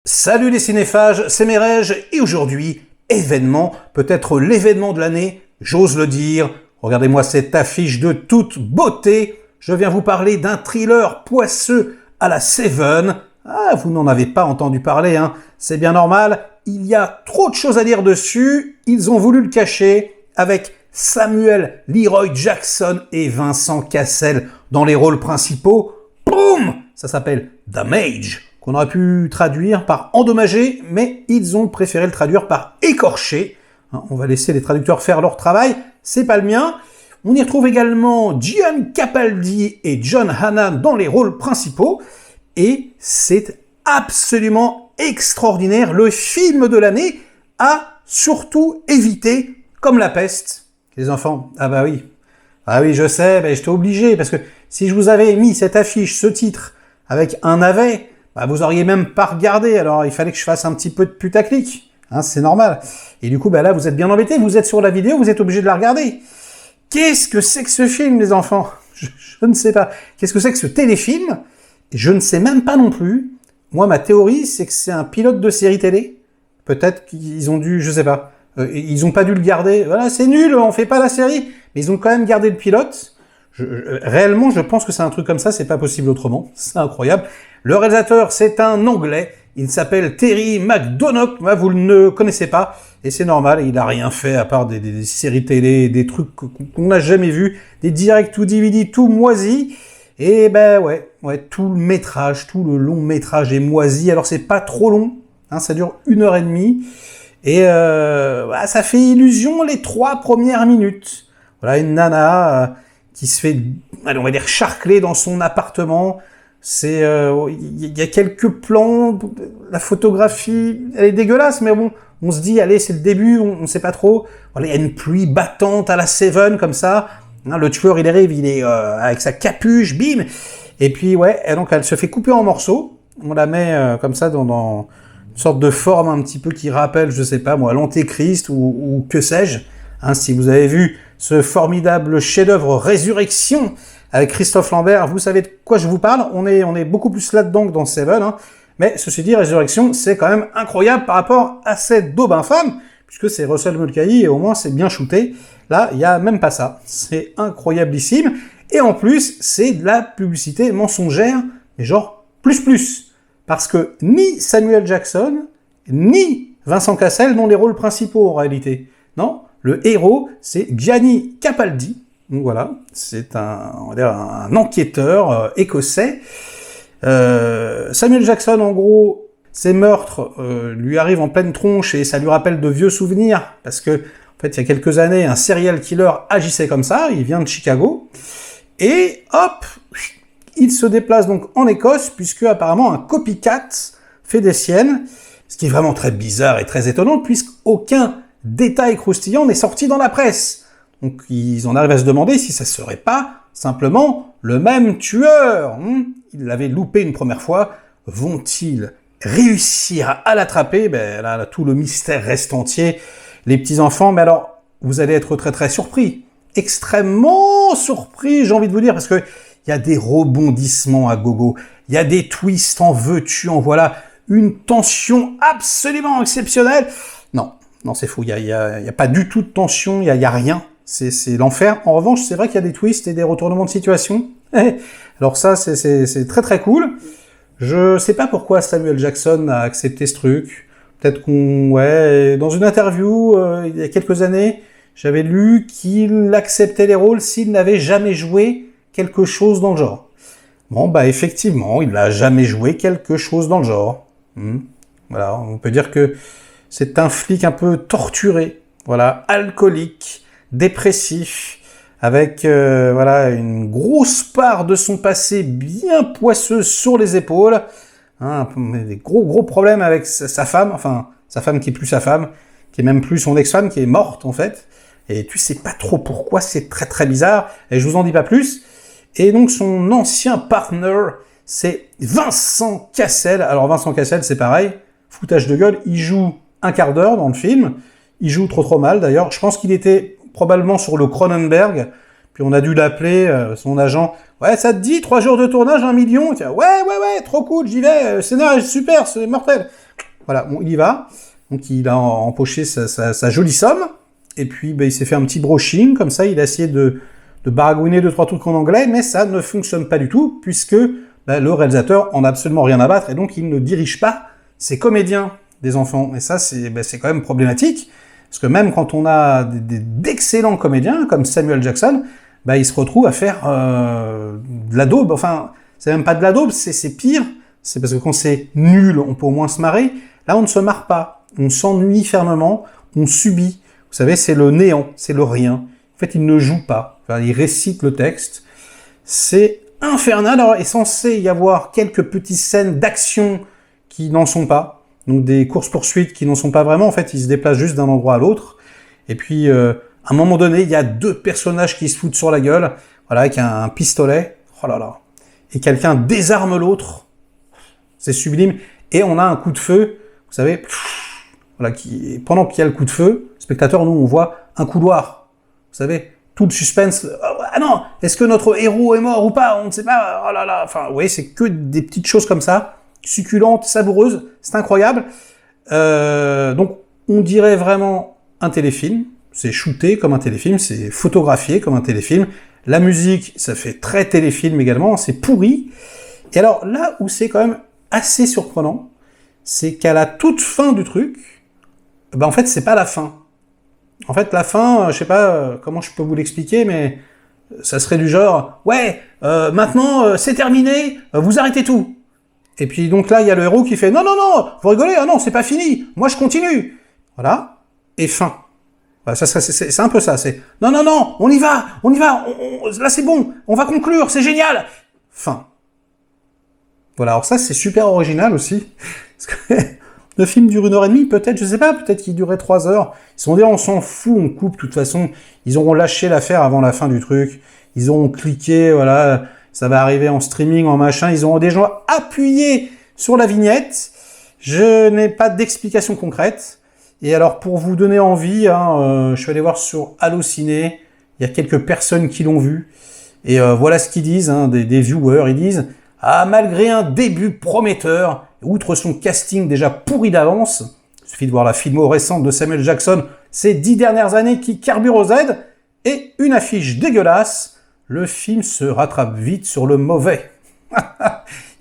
Salut les cinéphages, c'est Merege et aujourd'hui, événement, peut-être l'événement de l'année, j'ose le dire. Regardez-moi cette affiche de toute beauté. Je viens vous parler d'un thriller poisseux à la Seven. Ah, vous n'en avez pas entendu parler, hein. C'est bien normal. Il y a trop de choses à dire dessus. Ils ont voulu le cacher avec Samuel Leroy Jackson et Vincent Cassel dans les rôles principaux. Boum! Ça s'appelle Damage, qu'on aurait pu traduire par endommagé, mais ils ont préféré le traduire par écorché. On va laisser les traducteurs faire leur travail, c'est pas le mien. On y retrouve également Gian Capaldi et John Hannah dans les rôles principaux, et c'est absolument extraordinaire. Le film de l'année a surtout évité comme la peste. Les enfants, ah bah oui, je sais, bah j'étais obligé, parce que si je vous avais mis cette affiche, ce titre, avec un navet, bah vous auriez même pas regardé, alors il fallait que je fasse un petit peu de putaclic, hein, c'est normal. Et du coup, bah là, vous êtes bien embêtés, vous êtes sur la vidéo, vous êtes obligés de la regarder. Qu'est-ce que c'est que ce film, les enfants? Je ne sais pas. Qu'est-ce que c'est que ce téléfilm? Je ne sais même pas non plus. Moi, ma théorie, c'est que c'est un pilote de série télé. Peut-être qu'ils ont dû, je sais pas, ils ont pas dû le garder. Voilà, c'est nul, on fait pas la série. Mais ils ont quand même gardé le pilote. Réellement, je pense que c'est un truc comme ça, c'est pas possible autrement. C'est incroyable. Le réalisateur, c'est un Anglais. Il s'appelle Terry McDonogh. Vous ne le connaissez pas. Et c'est normal, il a rien fait à part des séries télé, des trucs qu'on n'a jamais vus, des directs ou DVD tout moisis. Et ben ouais, tout le métrage, tout le long métrage est moisi. Alors c'est pas trop long, hein, ça dure 1h30. Et ça fait illusion les 3 premières minutes. Voilà, une nana qui se fait, allez, on va dire, charcler dans son appartement. C'est, y a quelques plans, la photographie, elle est dégueulasse, mais bon, on se dit, allez, c'est le début, on sait pas trop. Voilà, il y a une pluie battante à la Seven, comme ça. Hein, le tueur, il arrive, il est avec sa capuche, bim. Et puis, ouais, et donc elle se fait couper en morceaux. On la met comme ça dans une sorte de forme un petit peu qui rappelle, je sais pas moi, l'Antéchrist ou que sais-je. Hein, si vous avez vu ce formidable chef-d'œuvre Résurrection avec Christophe Lambert, vous savez de quoi je vous parle. On est beaucoup plus là-dedans que dans Seven, hein. Mais ceci dit, Résurrection, c'est quand même incroyable par rapport à cette daube infâme, puisque c'est Russell Mulcahy et au moins c'est bien shooté. Là, il y a même pas ça. C'est incroyablissime. Et en plus, c'est de la publicité mensongère, mais genre plus. Parce que ni Samuel Jackson, ni Vincent Cassel n'ont les rôles principaux en réalité. Non, le héros, c'est Gianni Capaldi. Donc voilà, c'est on va dire un enquêteur écossais. Samuel Jackson, en gros, ses meurtres lui arrivent en pleine tronche et ça lui rappelle de vieux souvenirs, parce que, en fait, il y a quelques années, un serial killer agissait comme ça, il vient de Chicago, et hop, il se déplace donc en Écosse, puisque apparemment un copycat fait des siennes, ce qui est vraiment très bizarre et très étonnant, puisqu'aucun détail croustillant n'est sorti dans la presse. Donc ils en arrivent à se demander si ça serait pas simplement le même tueur. Ils l'avaient loupé une première fois. Vont-ils réussir à l'attraper? Ben là, tout le mystère reste entier. Les petits-enfants, mais alors, vous allez être très surpris. Extrêmement surpris, j'ai envie de vous dire, parce que il y a des rebondissements à gogo. Il y a des twists, en veux-tu, en voilà. Une tension absolument exceptionnelle. Non, c'est faux. Il y a pas du tout de tension, il y a rien. C'est l'enfer. En revanche, c'est vrai qu'il y a des twists et des retournements de situation. Alors ça, c'est très cool. Je sais pas pourquoi Samuel Jackson a accepté ce truc. Peut-être dans une interview, il y a quelques années, j'avais lu qu'il acceptait les rôles s'il n'avait jamais joué quelque chose dans le genre. Bon, bah effectivement, il n'a jamais joué quelque chose dans le genre. Voilà, on peut dire que c'est un flic un peu torturé, voilà, alcoolique, dépressif, avec une grosse part de son passé bien poisseuse sur les épaules, hein, des gros problèmes avec sa femme, enfin sa femme qui est plus sa femme, qui est même plus son ex-femme, qui est morte en fait, et tu sais pas trop pourquoi, c'est très bizarre, et je vous en dis pas plus. Et donc son ancien partner, c'est Vincent Cassel. Alors Vincent Cassel, c'est pareil, foutage de gueule, il joue un quart d'heure dans le film, il joue trop mal d'ailleurs, je pense qu'il était probablement sur le Cronenberg, puis on a dû l'appeler, son agent, ouais, ça te dit, 3 jours de tournage, 1 million? Ouais, trop cool, j'y vais, le scénario est super, c'est mortel. Voilà, bon, il y va. Donc il a empoché sa jolie somme. Et puis il s'est fait un petit brushing, comme ça il a essayé de baragouiner 2-3 trucs en anglais, mais ça ne fonctionne pas du tout, puisque le réalisateur en a absolument rien à battre, et donc il ne dirige pas ses comédiens des enfants. Et ça, c'est quand même problématique, parce que même quand on a d'excellents comédiens, comme Samuel Jackson, il se retrouve à faire de la daube. Enfin, c'est même pas de la daube, c'est pire. C'est parce que quand c'est nul, on peut au moins se marrer. Là, on ne se marre pas. On s'ennuie fermement, on subit. Vous savez, c'est le néant, c'est le rien. En fait, il ne joue pas. Enfin, il récite le texte. C'est infernal. Alors, il est censé y avoir quelques petites scènes d'action qui n'en sont pas. Donc, des courses-poursuites qui n'en sont pas vraiment. En fait, ils se déplacent juste d'un endroit à l'autre. Et puis, à un moment donné, il y a 2 personnages qui se foutent sur la gueule. Voilà, avec un pistolet. Oh là là. Et quelqu'un désarme l'autre. C'est sublime. Et on a un coup de feu. Vous savez, voilà, pendant qu'il y a le coup de feu, spectateur, nous, on voit un couloir. Vous savez, tout le suspense. Ah non, est-ce que notre héros est mort ou pas? On ne sait pas. Oh là là. Enfin, vous voyez, c'est que des petites choses comme ça, succulentes, savoureuses. C'est incroyable. Donc, on dirait vraiment un téléfilm. C'est shooté comme un téléfilm, c'est photographié comme un téléfilm. La musique, ça fait très téléfilm également. C'est pourri. Et alors, là où c'est quand même assez surprenant, c'est qu'à la toute fin du truc, en fait, c'est pas la fin. En fait, la fin, je sais pas comment je peux vous l'expliquer, mais ça serait du genre, ouais, maintenant, c'est terminé, vous arrêtez tout. Et puis, donc là, il y a le héros qui fait, non, non, non, vous rigolez, ah non, c'est pas fini, moi je continue. Voilà, et fin. Voilà, c'est un peu ça, c'est, non, non, non, on y va, là c'est bon, on va conclure, c'est génial. Fin. Voilà, alors ça, c'est super original aussi. Parce que le film dure 1h30, peut-être, je sais pas, peut-être qu'il durait 3 heures. Ils se sont dit, on s'en fout, on coupe, de toute façon. Ils auront lâché l'affaire avant la fin du truc. Ils auront cliqué, voilà, ça va arriver en streaming, en machin. Ils auront déjà appuyé sur la vignette. Je n'ai pas d'explication concrète. Et alors, pour vous donner envie, je suis allé voir sur Allociné. Il y a quelques personnes qui l'ont vu. Et voilà ce qu'ils disent, des viewers. Ils disent, malgré un début prometteur, outre son casting déjà pourri d'avance, il suffit de voir la filmo récente de Samuel Jackson, ces 10 dernières années qui carburent aux aides, et une affiche dégueulasse, le film se rattrape vite sur le mauvais.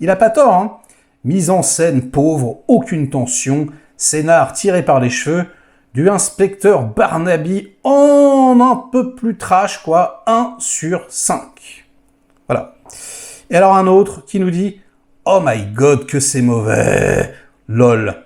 Il a pas tort, Mise en scène pauvre, aucune tension, scénar tiré par les cheveux, du inspecteur Barnaby en un peu plus trash, quoi, 1/5. Voilà. Et alors un autre qui nous dit « Oh my god, que c'est mauvais ! Lol. »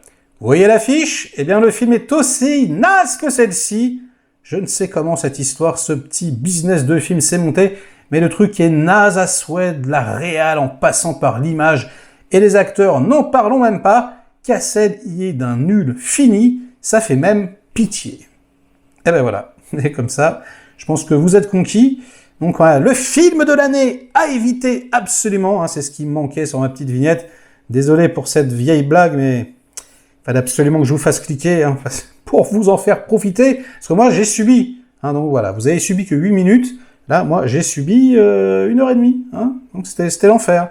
Vous voyez l'affiche? Eh bien, le film est aussi naze que celle-ci. Je ne sais comment cette histoire, ce petit business de film s'est monté, mais le truc est naze à souhait, de la réal en passant par l'image et les acteurs, n'en parlons même pas. Cassel y est d'un nul fini, ça fait même pitié. Et ben voilà, et comme ça, je pense que vous êtes conquis. Donc voilà, le film de l'année à éviter absolument, c'est ce qui me manquait sur ma petite vignette. Désolé pour cette vieille blague, mais il fallait absolument que je vous fasse cliquer pour vous en faire profiter, parce que moi j'ai subi. Donc voilà, vous avez subi que 8 minutes, là moi j'ai subi 1h30, donc c'était l'enfer.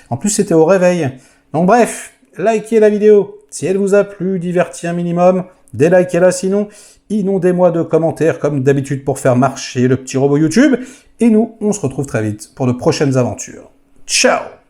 En plus c'était au réveil. Donc bref, likez la vidéo si elle vous a plu, diverti un minimum, délikez-la sinon, inondez-moi de commentaires comme d'habitude pour faire marcher le petit robot YouTube. Et nous, on se retrouve très vite pour de prochaines aventures. Ciao!